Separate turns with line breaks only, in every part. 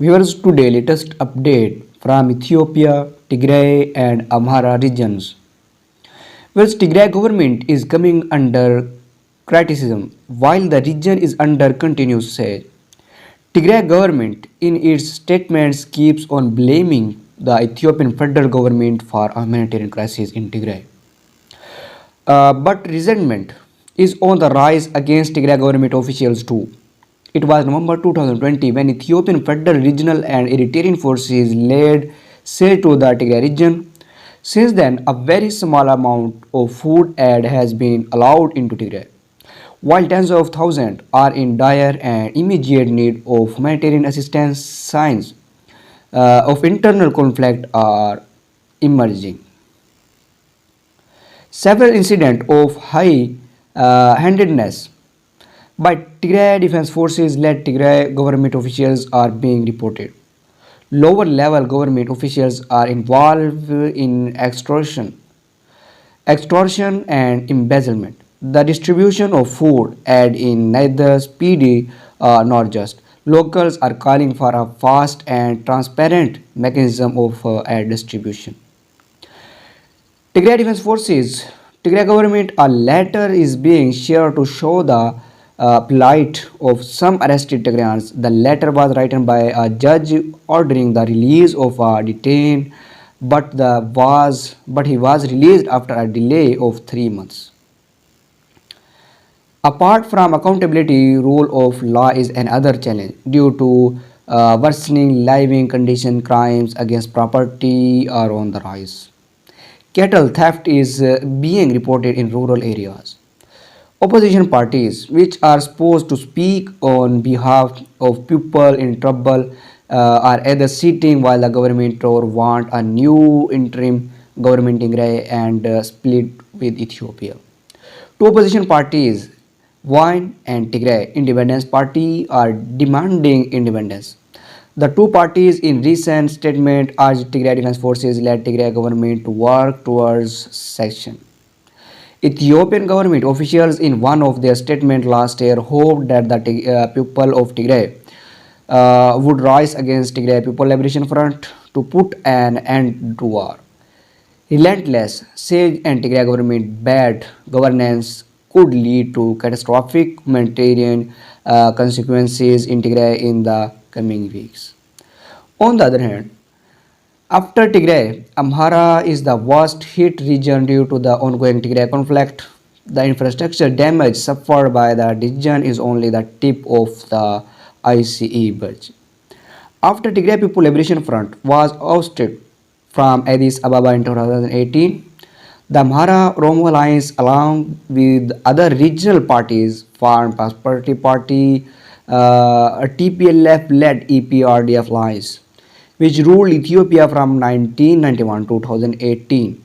Viewers, today latest update from Ethiopia, Tigray and Amhara regions. Well, Tigray government is coming under criticism while the region is under continuous siege. Tigray government in its statements keeps on blaming the Ethiopian federal government for a humanitarian crisis in Tigray. But resentment is on the rise against Tigray government officials too. It was November 2020 when Ethiopian federal, regional and Eritrean forces laid siege to the Tigray region. Since then, a very small amount of food aid has been allowed into Tigray, while tens of thousands are in dire and immediate need of humanitarian assistance. Signs of internal conflict are emerging. Several incidents of high-handedness by Tigray Defense Forces led Tigray government officials are being reported. Lower level government officials are involved in extortion and embezzlement. The distribution of food aid in neither speedy nor just. Locals are calling for a fast and transparent mechanism of aid distribution. Tigray Defense Forces, Tigray government, a letter is being shared to show the plight of some arrested Tigrayans. The letter was written by a judge ordering the release of a detained, but he was released after a delay of 3 months. Apart from accountability, rule of law is another challenge due to worsening living condition. Crimes against property are on the rise. Cattle theft is being reported in rural areas. Opposition parties, which are supposed to speak on behalf of people in trouble, are either sitting while the government or want a new interim government in Tigray and split with Ethiopia. Two opposition parties, Wine and Tigray Independence Party, are demanding independence. The two parties in recent statement urged Tigray Defense Forces led Tigray government to work towards secession. Ethiopian government officials in one of their statements last year hoped that the people of Tigray would rise against Tigray People Liberation Front to put an end to war. Relentless siege and Tigray government bad governance could lead to catastrophic humanitarian consequences in Tigray in the coming weeks. On the other hand, after Tigray, Amhara is the worst hit region due to the ongoing Tigray conflict. The infrastructure damage suffered by the region is only the tip of the iceberg. After Tigray People Liberation Front was ousted from Addis Ababa in 2018, the Amhara Oromo Alliance, along with other regional parties, Farm Prosperity Party, a TPLF-led EPRDF alliance, which ruled Ethiopia from 1991 to 2018,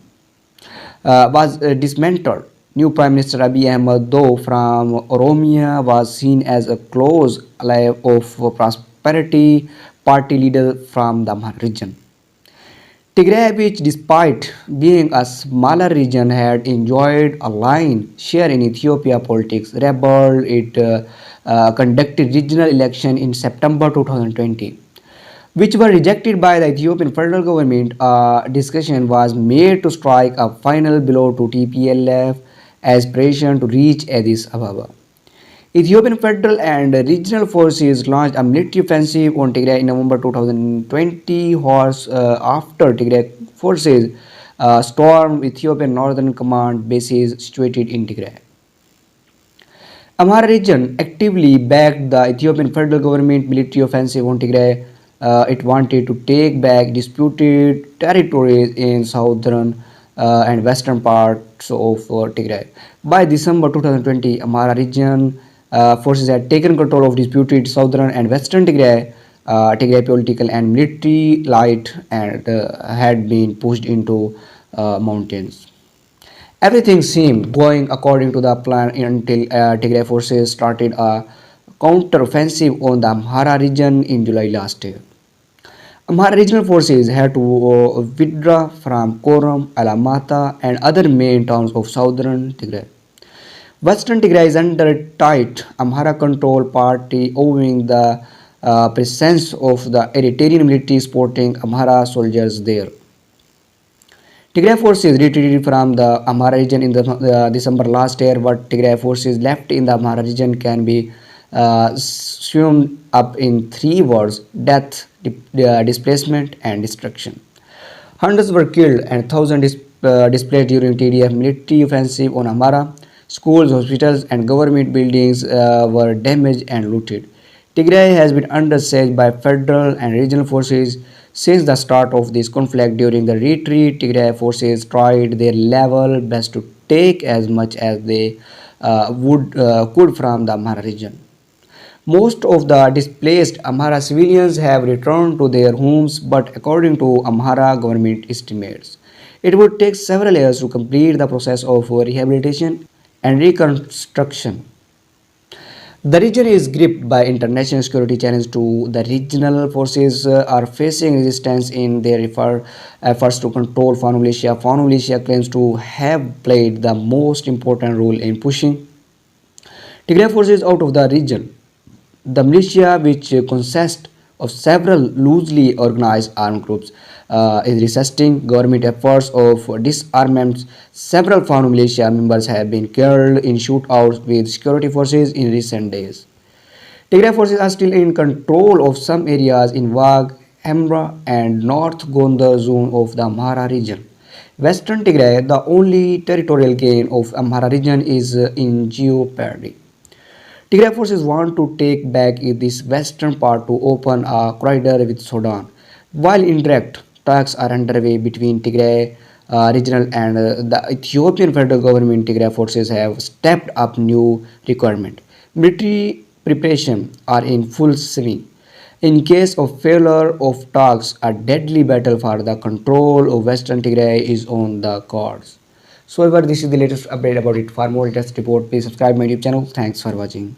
was dismantled. New Prime Minister Abiy Ahmed, though from Oromia, was seen as a close ally of Prosperity Party leader from the Amhara region. Tigray, which despite being a smaller region had enjoyed a line share in Ethiopia politics, rebelled. It conducted regional election in September 2020, which were rejected by the Ethiopian federal government. A discussion was made to strike a final blow to TPLF aspiration to reach Addis Ababa. Ethiopian federal and regional forces launched a military offensive on Tigray in November 2020 hours after Tigray forces stormed Ethiopian Northern Command bases situated in Tigray. Amhara region actively backed the Ethiopian federal government military offensive on Tigray. It wanted to take back disputed territories in southern and western parts of Tigray. By December 2020, Amhara region forces had taken control of disputed southern and western Tigray. Tigray political and military light and had been pushed into mountains. Everything seemed going according to the plan until Tigray forces started a counter-offensive on the Amhara region in July last year. Amhara regional forces had to withdraw from Koram, Alamata, and other main towns of southern Tigray. Western Tigray is under tight Amhara control party owing the presence of the Eritrean military supporting Amhara soldiers there. Tigray forces retreated from the Amhara region in the December last year. What Tigray forces left in the Amhara region can be summed up in three words: death, displacement, and destruction. Hundreds were killed and thousands displaced during TDF military offensive on Amhara. Schools, hospitals, and government buildings were damaged and looted. Tigray has been under siege by federal and regional forces since the start of this conflict. During the retreat, Tigray forces tried their level best to take as much as they could from the Amhara region. Most of the displaced Amhara civilians have returned to their homes, but according to Amhara government estimates, it would take several years to complete the process of rehabilitation and reconstruction. The region is gripped by international security challenges to the regional forces are facing resistance in their efforts to control Fano militia. Fano militia claims to have played the most important role in pushing Tigray forces out of the region. The militia, which consists of several loosely organized armed groups, is resisting government efforts of disarmament. Several found militia members have been killed in shootouts with security forces in recent days. Tigray forces are still in control of some areas in Wag, Amhara, and North Gondar zone of the Amhara region. Western Tigray, the only territorial gain of Amhara region, is in jeopardy. Tigray forces want to take back this western part to open a corridor with Sudan, while indirect talks are underway between Tigray regional and the Ethiopian federal government. Tigray forces have stepped up new requirement. Military preparation are in full swing. In case of failure of talks, a deadly battle for the control of Western Tigray is on the cards. So, this is the latest update about it. For more latest report, please subscribe my YouTube channel. Thanks for watching.